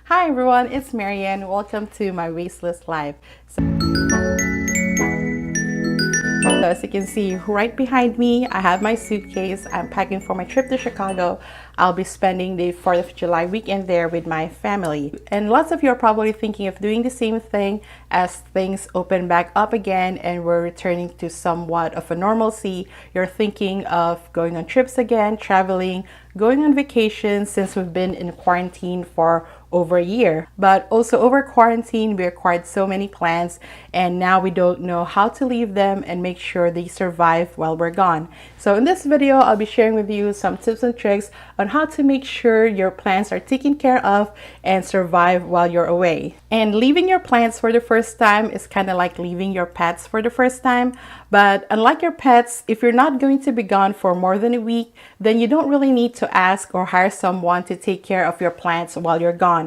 Hi everyone, it's Marianne. Welcome to my Wasteless Life. So as you can see right behind me, I have my suitcase. I'm packing for my trip to Chicago. I'll be spending the 4th of July weekend there with my family. And lots of you are probably thinking of doing the same thing as things open back up again and we're returning to somewhat of a normalcy. You're thinking of going on trips again, traveling, going on vacation since we've been in quarantine for over a year. But also over quarantine, we acquired so many plants and now we don't know how to leave them and make sure they survive while we're gone. So in this video, I'll be sharing with you some tips and tricks on how to make sure your plants are taken care of and survive while you're away. And leaving your plants for the first time is kind of like leaving your pets for the first time. But unlike your pets, if you're not going to be gone for more than a week, then you don't really need to ask or hire someone to take care of your plants while you're gone.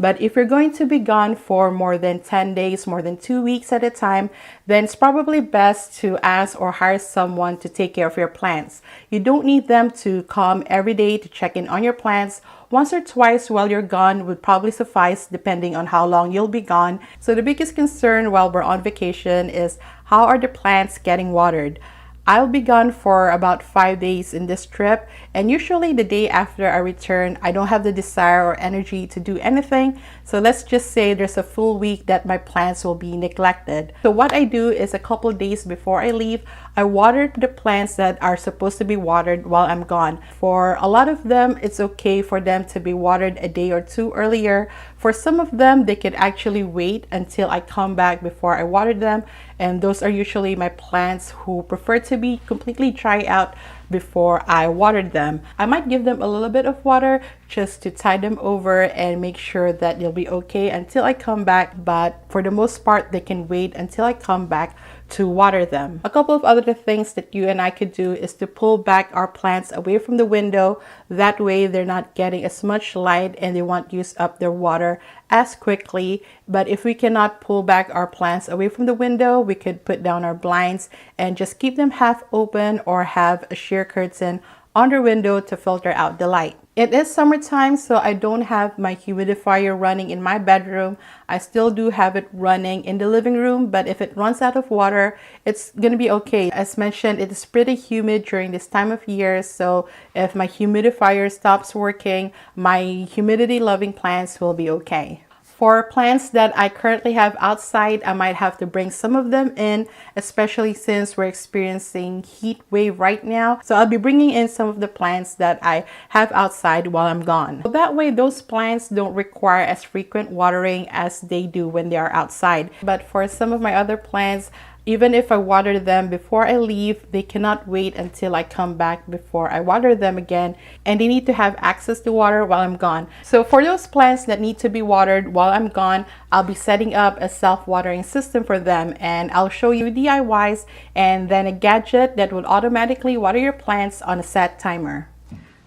But if you're going to be gone for more than 10 days, more than 2 weeks at a time, then it's probably best to ask or hire someone to take care of your plants. You don't need them to come every day to check in on your plants. Once or twice while you're gone would probably suffice depending on how long you'll be gone. So the biggest concern while we're on vacation is how are the plants getting watered? I'll be gone for about 5 days in this trip, and usually the day after I return, I don't have the desire or energy to do anything. So let's just say there's a full week that my plants will be neglected. So what I do is a couple days before I leave, I water the plants that are supposed to be watered while I'm gone. For a lot of them, it's okay for them to be watered a day or two earlier. For some of them, they could actually wait until I come back before I water them. And those are usually my plants who prefer to be completely dry out before I watered them. I might give them a little bit of water just to tide them over and make sure that they'll be okay until I come back. But for the most part, they can wait until I come back to water them. A couple of other things that you and I could do is to pull back our plants away from the window. That way they're not getting as much light and they won't use up their water as quickly. But if we cannot pull back our plants away from the window, we could put down our blinds and just keep them half open or have a sheer curtain on the window to filter out the light. It is summertime, so I don't have my humidifier running in my bedroom. I still do have it running in the living room, but if it runs out of water, it's gonna be okay. As mentioned, it is pretty humid during this time of year, so if my humidifier stops working, my humidity-loving plants will be okay. For plants that I currently have outside, I might have to bring some of them in, especially since we're experiencing heat wave right now. So I'll be bringing in some of the plants that I have outside while I'm gone. So that way, those plants don't require as frequent watering as they do when they are outside. But for some of my other plants, even if I water them before I leave, they cannot wait until I come back before I water them again, and they need to have access to water while I'm gone. So for those plants that need to be watered while I'm gone, I'll be setting up a self-watering system for them, and I'll show you DIYs and then a gadget that will automatically water your plants on a set timer.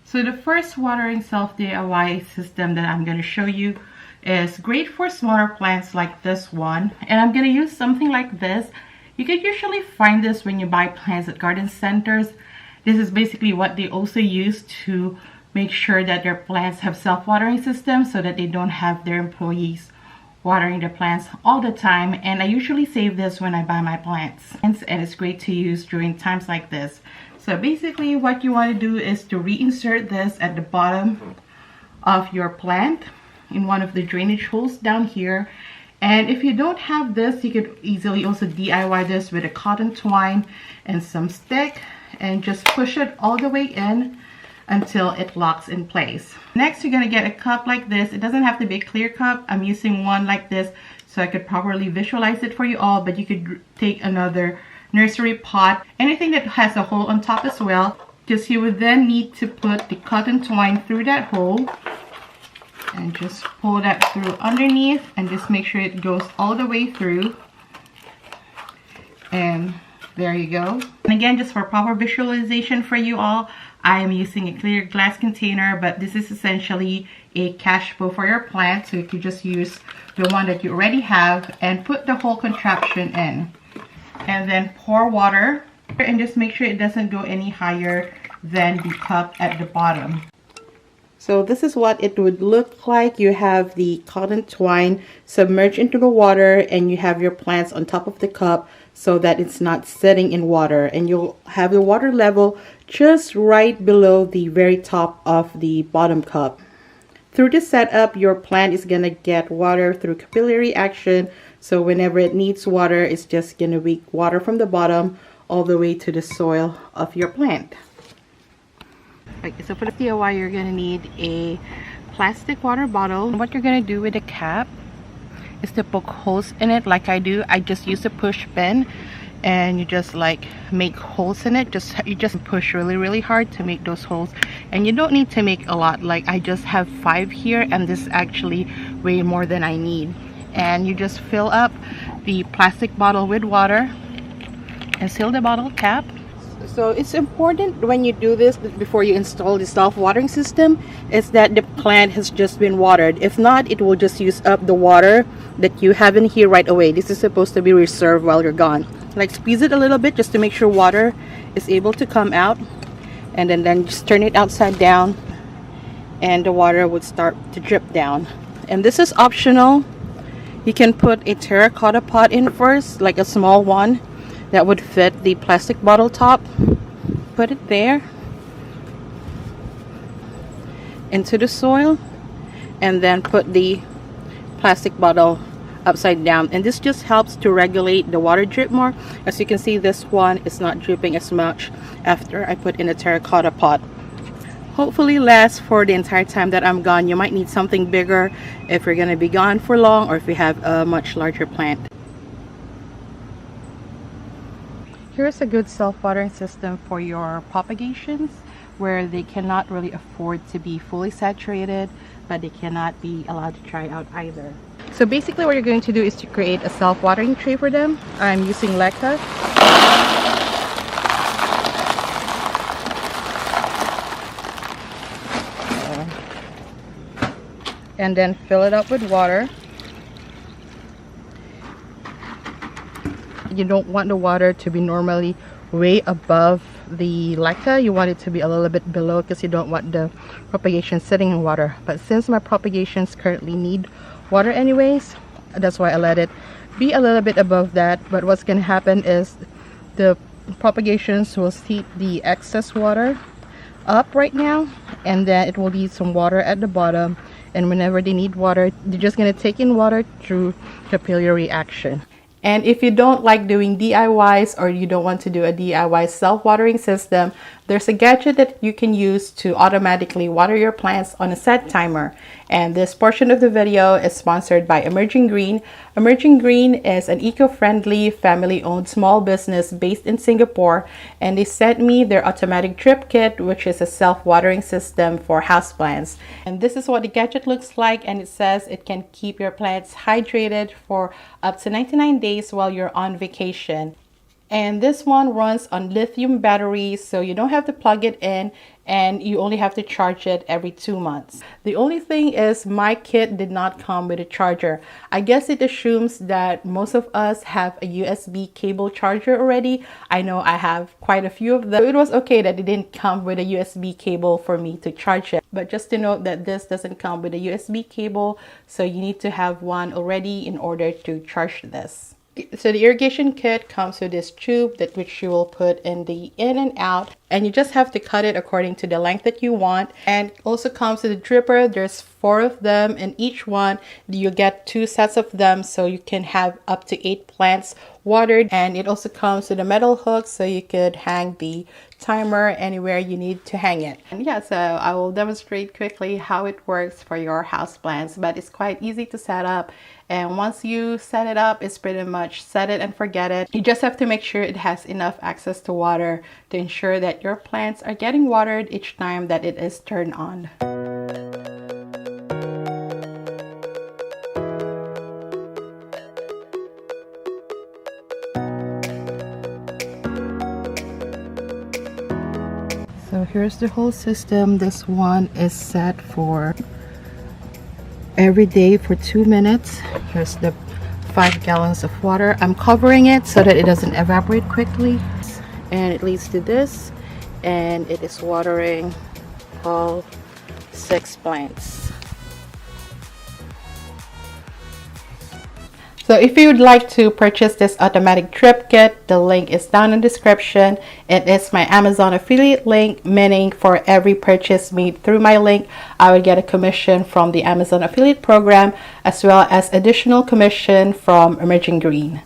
So the first watering self-DIY system that I'm going to show you is great for smaller plants like this one, and I'm going to use something like this. You can usually find this when you buy plants at garden centers. This is basically what they also use to make sure that their plants have self-watering systems so that they don't have their employees watering their plants all the time. And I usually save this when I buy my plants. And it's great to use during times like this. So basically what you want to do is to reinsert this at the bottom of your plant in one of the drainage holes down here. And if you don't have this, you could easily also DIY this with a cotton twine and some stick and just push it all the way in until it locks in place. Next, you're going to get a cup like this. It doesn't have to be a clear cup. I'm using one like this so I could properly visualize it for you all, but you could take another nursery pot, anything that has a hole on top as well, because you would then need to put the cotton twine through that hole and just pull that through underneath and just make sure it goes all the way through. And there you go. And again, just for proper visualization for you all, I am using a clear glass container, but this is essentially a cash bowl for your plant. So you could just use the one that you already have and put the whole contraption in. And then pour water and just make sure it doesn't go any higher than the cup at the bottom. So this is what it would look like. You have the cotton twine submerged into the water, and you have your plants on top of the cup so that it's not sitting in water, and you'll have the water level just right below the very top of the bottom cup. Through this setup, your plant is gonna get water through capillary action, so whenever it needs water, it's just gonna leak water from the bottom all the way to the soil of your plant. Okay, so for the DIY, you're gonna need a plastic water bottle. What you're gonna do with the cap is to poke holes in it like I do. I just use a push pin, and you just like make holes in it. You just push really hard to make those holes, and you don't need to make a lot. Like I just have 5 here, and this is actually way more than I need. And you just fill up the plastic bottle with water and seal the bottle cap. So it's important when you do this, before you install the self-watering system, is that the plant has just been watered. If not, it will just use up the water that you have in here right away. This is supposed to be reserved while you're gone. Like squeeze it a little bit just to make sure water is able to come out, and then just turn it upside down, and the water would start to drip down. And this is optional. You can put a terracotta pot in first, like a small one that would fit the plastic bottle top. Put it there into the soil, and then put the plastic bottle upside down, and this just helps to regulate the water drip more. As you can see, this one is not dripping as much after I put in a terracotta pot. Hopefully lasts for the entire time that I'm gone. You might need something bigger if you're going to be gone for long, or if you have a much larger plant. Here's a good self-watering system for your propagations, where they cannot really afford to be fully saturated, but they cannot be allowed to dry out either. So basically what you're going to do is to create a self-watering tray for them. I'm using leca. And then fill it up with water. You don't want the water to be normally way above the leca. You want it to be a little bit below, because you don't want the propagation sitting in water. But since my propagations currently need water anyways, that's why I let it be a little bit above that. But what's going to happen is the propagations will seep the excess water up right now, and then it will leave some water at the bottom, and whenever they need water, they're just going to take in water through capillary action. And if you don't like doing DIYs, or you don't want to do a DIY self-watering system, there's a gadget that you can use to automatically water your plants on a set timer. And this portion of the video is sponsored by Emerging Green. Emerging Green is an eco-friendly, family-owned small business based in Singapore, and they sent me their automatic drip kit, which is a self-watering system for houseplants. And this is what the gadget looks like, and it says it can keep your plants hydrated for up to 99 days while you're on vacation. And this one runs on lithium batteries, so you don't have to plug it in, and you only have to charge it every 2 months. The only thing is, my kit did not come with a charger. I guess it assumes that most of us have a USB cable charger already. I know I have quite a few of them. So it was okay that it didn't come with a USB cable for me to charge it. But just to note that this doesn't come with a USB cable, so you need to have one already in order to charge this. So the irrigation kit comes with this tube which you will put in the in and out, and you just have to cut it according to the length that you want. And also comes with a dripper. There's 4 of them, and each one you get 2 sets of them, so you can have up to 8 plants watered. And it also comes with a metal hook, so you could hang the timer anywhere you need to hang it. And yeah, so I will demonstrate quickly how it works for your house plants, but it's quite easy to set up. And once you set it up, it's pretty much set it and forget it. You just have to make sure it has enough access to water to ensure that your plants are getting watered each time that it is turned on. So here's the whole system. This one is set for every day for 2 minutes. Here's the 5 gallons of water. I'm covering it so that it doesn't evaporate quickly, and it leads to this, and it is watering all HOUSEPLANTS. So if you would like to purchase this automatic drip kit, the link is down in the description. It is my Amazon affiliate link, meaning for every purchase made through my link, I would get a commission from the Amazon affiliate program, as well as additional commission from Emerging Green.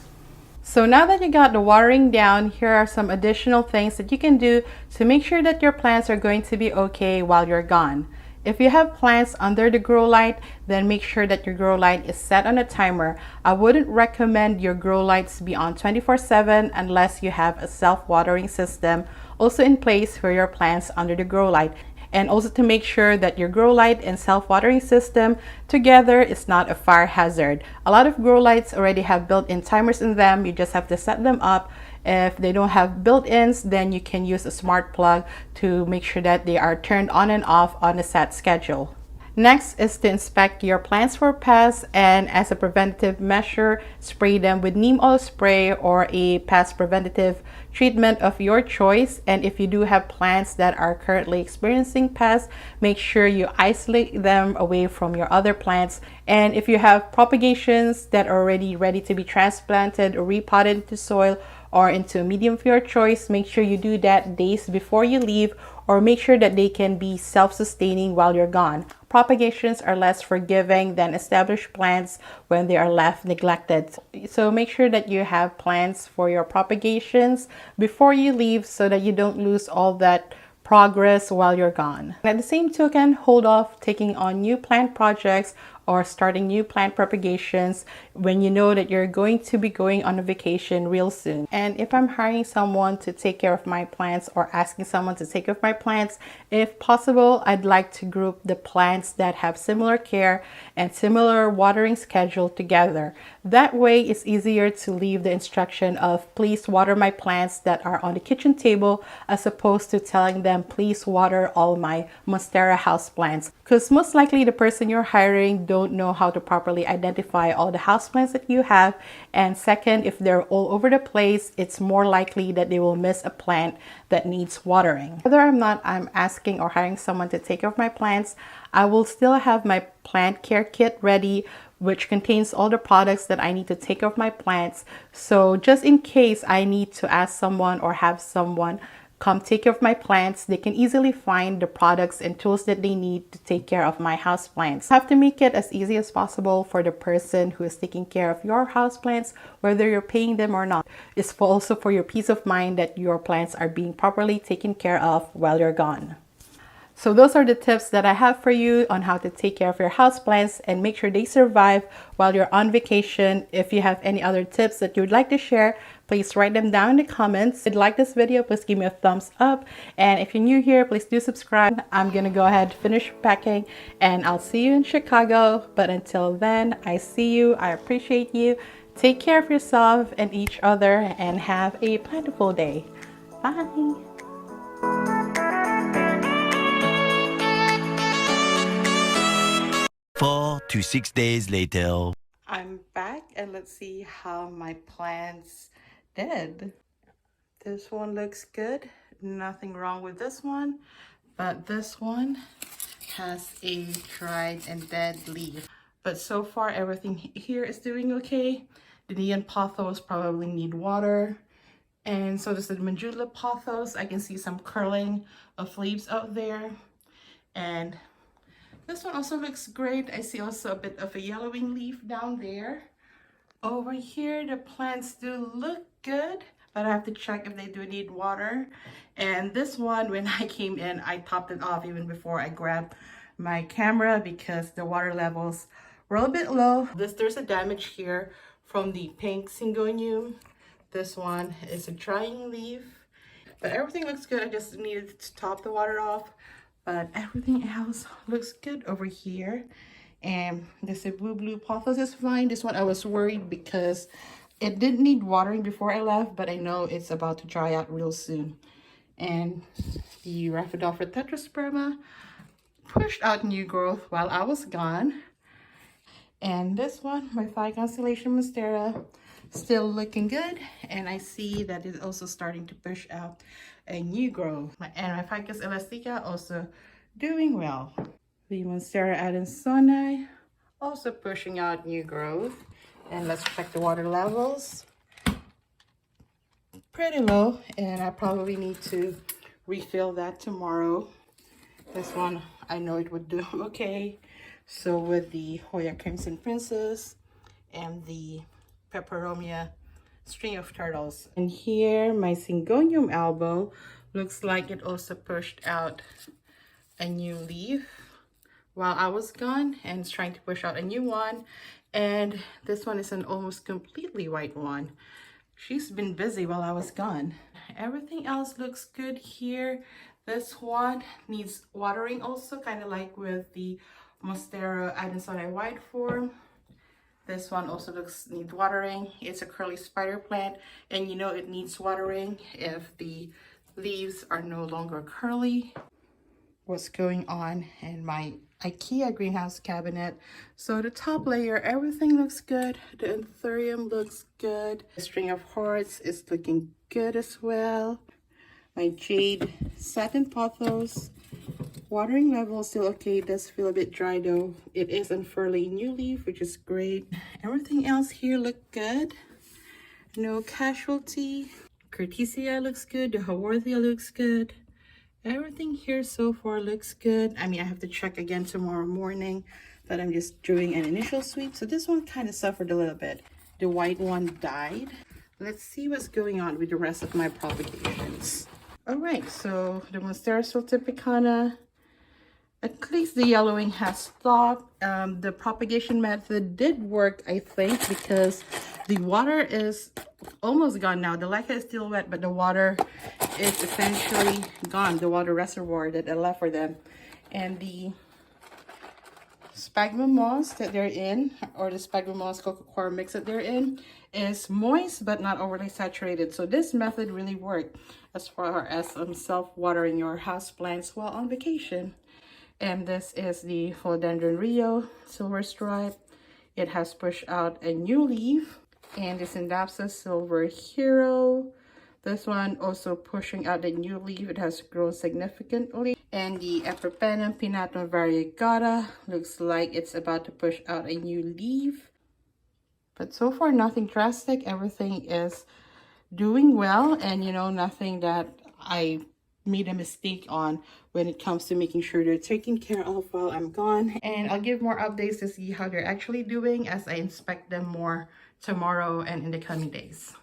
So now that you got the watering down, here are some additional things that you can do to make sure that your plants are going to be okay while you're gone. If you have plants under the grow light, then make sure that your grow light is set on a timer. I wouldn't recommend your grow lights be on 24/7 unless you have a self-watering system also in place for your plants under the grow light. And also to make sure that your grow light and self-watering system together is not a fire hazard. A lot of grow lights already have built-in timers in them. You just have to set them up. If they don't have built-ins, then you can use a smart plug to make sure that they are turned on and off on a set schedule. Next is to inspect your plants for pests, and as a preventative measure, spray them with neem oil spray or a pest preventative treatment of your choice. And if you do have plants that are currently experiencing pests, make sure you isolate them away from your other plants. And if you have propagations that are already ready to be transplanted or repotted into soil or into a medium of your choice, make sure you do that days before you leave, or make sure that they can be self-sustaining while you're gone. Propagations are less forgiving than established plants when they are left neglected. So make sure that you have plans for your propagations before you leave so that you don't lose all that progress while you're gone. And at the same token, hold off taking on new plant projects or starting new plant propagations when you know that you're going to be going on a vacation real soon. And if I'm hiring someone to take care of my plants or asking someone to take care of my plants, if possible, I'd like to group the plants that have similar care and similar watering schedule together. That way it's easier to leave the instruction of please water my plants that are on the kitchen table, as opposed to telling them please water all my Monstera houseplants, because most likely the person you're hiring don't know how to properly identify all the houseplants that you have. And second, if they're all over the place, it's more likely that they will miss a plant that needs watering. Whether I'm asking or hiring someone to take care of my plants, I will still have my plant care kit ready, which contains all the products that I need to take care of my plants. So just in case I need to ask someone or have someone come take care of my plants, they can easily find the products and tools that they need to take care of my house plants. I have to make it as easy as possible for the person who is taking care of your house plants, whether you're paying them or not. It's also for your peace of mind that your plants are being properly taken care of while you're gone. So those are the tips that I have for you on how to take care of your houseplants and make sure they survive while you're on vacation. If you have any other tips that you would like to share, please write them down in the comments. If you like this video, please give me a thumbs up. And if you're new here, please do subscribe. I'm gonna go ahead and finish packing and I'll see you in Chicago. But until then, I see you. I appreciate you. Take care of yourself and each other and have a plentiful day. Bye. 4 to 6 days later. I'm back and let's see how my plants did. This one looks good. Nothing wrong with this one, but this one has a dried and dead leaf. But so far everything here is doing okay. The neon pothos probably need water. And so does the Manjula pothos. I can see some curling of leaves out there. And this one also looks great. I see also a bit of a yellowing leaf down there. Over here, the plants do look good, but I have to check if they do need water. And this one, when I came in, I topped it off even before I grabbed my camera because the water levels were a bit low. There's a damage here from the pink syngonium. This one is a drying leaf, but everything looks good. I just needed to top the water off. But everything else looks good over here. And this blue pothos is fine. This one I was worried because it didn't need watering before I left, but I know it's about to dry out real soon. And the Rhaphidophora tetrasperma pushed out new growth while I was gone. And this one, my Phi Constellation Monstera, still looking good. And I see that it's also starting to push out a new growth. And my Ficus elastica also doing well. The Monstera Adansonii also pushing out new growth. And let's check the water levels. Pretty low, and I probably need to refill that tomorrow. This one, I know it would do okay. So with the Hoya Crimson Princess and the Peperomia String of Turtles. And here, my Syngonium elbow looks like it also pushed out a new leaf while I was gone, and it's trying to push out a new one. And this one is an almost completely white one. She's been busy while I was gone. Everything else looks good here. This one needs watering also, kind of like with the Monstera Adansonii white form. This one also needs watering. It's a curly spider plant, and you know it needs watering if the leaves are no longer curly. What's going on in my IKEA greenhouse cabinet? So the top layer, everything looks good. The anthurium looks good. The string of hearts is looking good as well. My jade satin pothos, watering level still okay. It does feel a bit dry though. It is unfurling new leaf, which is great. Everything else here look good. No casualty. Curtisia looks good. The Haworthia looks good. Everything here so far looks good. I mean, I have to check again tomorrow morning, but I'm just doing an initial sweep. So this one kind of suffered a little bit. The white one died. Let's see what's going on with the rest of my propagations. All right, so the Monstera Sultipicana, at least the yellowing has stopped. The propagation method did work, I think, because the water is almost gone now. The leca is still wet, but the water is essentially gone. The water reservoir that I left for them. And the sphagnum moss that they're in, or the sphagnum moss cocoa mix that they're in, is moist but not overly saturated. So this method really worked as far as self-watering your house plants while on vacation. And this is the Philodendron Rio Silver Stripe. It has pushed out a new leaf. And the Syndapsus Silver Hero. This one also pushing out a new leaf. It has grown significantly. And the Epipenum Pinnatum Variegata looks like it's about to push out a new leaf. But so far, nothing drastic. Everything is doing well. And, you know, nothing that I made a mistake on when it comes to making sure they're taken care of while I'm gone. And I'll give more updates to see how they're actually doing as I inspect them more tomorrow and in the coming days.